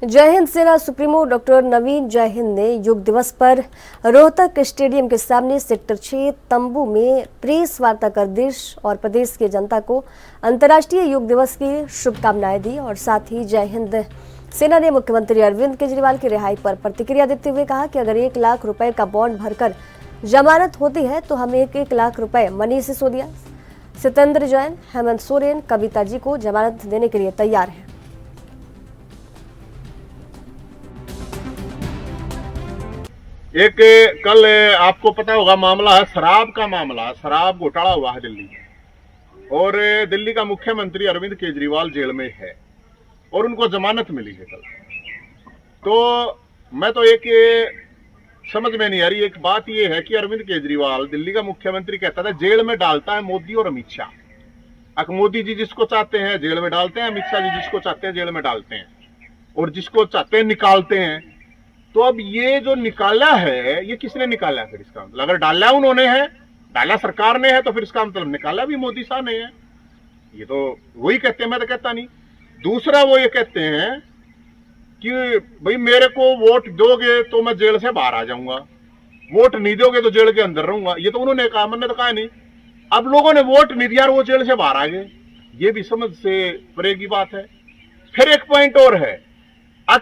जय हिंद सेना supremo doctor नवीन जय हिंद ने योग दिवस पर रोहतक स्टेडियम के सामने सेक्टर 6 तंबू में प्रेस वार्ता कर देश और प्रदेश की जनता को अंतर्राष्ट्रीय योग दिवस की शुभकामनाएं दी और साथ ही जय हिंद सेना ने मुख्यमंत्री अरविंद केजरीवाल की रिहाई पर प्रतिक्रिया देते हुए कहा कि अगर 1 लाख रुपए का बॉन्ड भरकर जमानत होती है तो हम 1 लाख रुपए मनीष सिसोदिया, सत्येंद्र जैन, हेमंत सोरेन, कविता जी को जमानत देने के लिए तैयार हैं। एक कल आपको पता होगा मामला है शराब का मामला, शराब घोटाला हुआ है दिल्ली में और दिल्ली का मुख्यमंत्री अरविंद केजरीवाल जेल में है और उनको जमानत मिली है कल। तो मैं तो एक समझ में नहीं आ रही, एक बात ये है कि अरविंद केजरीवाल दिल्ली का मुख्यमंत्री कहता था जेल में डालता है मोदी और अमित शाह। मोदी जी जिसको चाहते हैं जेल में डालते हैं, अमित शाह जी जिसको चाहते हैं जेल में डालते हैं और जिसको चाहते हैं निकालते हैं। तो अब ये जो निकाला है ये किसने निकाला है? फिर इसका मतलब अगर डाला उन्होंने है, डाला सरकार ने है, तो फिर इसका मतलब निकाला भी मोदी शाह ने है। ये तो वही कहते हैं, मैं तो कहता नहीं। दूसरा वो ये कहते हैं कि भाई मेरे को वोट दोगे तो मैं जेल से बाहर आ जाऊंगा, वोट नहीं दोगे तो जेल के अंदर रहूंगा। ये तो उन्होंने कहा, मैंने तो कहा नहीं। अब लोगों ने वोट नहीं दिया और वो जेल से बाहर आ गए, ये भी समझ से परे की बात है। फिर एक पॉइंट और है,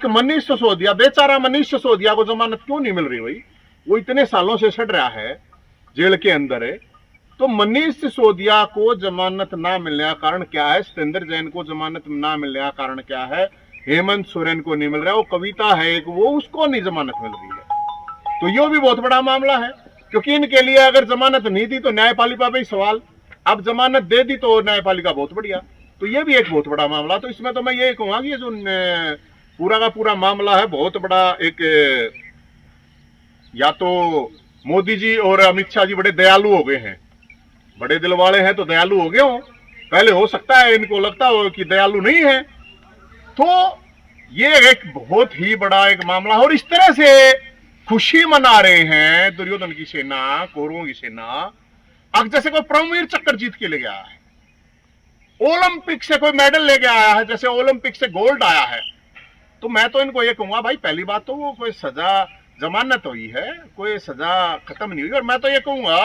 मनीष सिसोदिया, बेचारा मनीष सिसोदिया को जमानत क्यों नहीं मिल रही भाई? वो इतने सालों से सड़ रहा है, जेल के अंदर है। तो मनीष सिसोदिया को जमानत ना मिलने का कारण क्या है? सत्येंद्र जैन को जमानत ना मिलने का कारण क्या है? हेमंत सोरेन को नहीं मिल रहा है। वो कविता है एक, वो उसको नहीं जमानत मिल रही है। तो ये भी बहुत बड़ा मामला है, क्योंकि इनके लिए अगर जमानत नहीं दी तो न्यायपालिका पे ही सवाल, अब जमानत दे दी तो न्यायपालिका बहुत बढ़िया। तो ये भी एक बहुत बड़ा मामला। तो इसमें तो मैं ये कहूंगा कि ये जो पूरा का पूरा मामला है बहुत बड़ा एक, या तो मोदी जी और अमित शाह जी बड़े दयालु हो गए हैं, बड़े दिल वाले हैं तो दयालु हो गए हो। पहले हो सकता है इनको लगता हो कि दयालु नहीं है। तो ये एक बहुत ही बड़ा एक मामला है और इस तरह से खुशी मना रहे हैं दुर्योधन की सेना, कौरवों की सेना। अब जैसे कोई परमवीर चक्र जीत के ले गया है, ओलंपिक से कोई मेडल लेके आया है, जैसे ओलंपिक से गोल्ड आया है। तो मैं तो इनको ये कहूंगा, भाई पहली बात तो वो कोई सजा जमानत हुई है, कोई सजा खत्म नहीं हुई। और मैं तो ये कहूंगा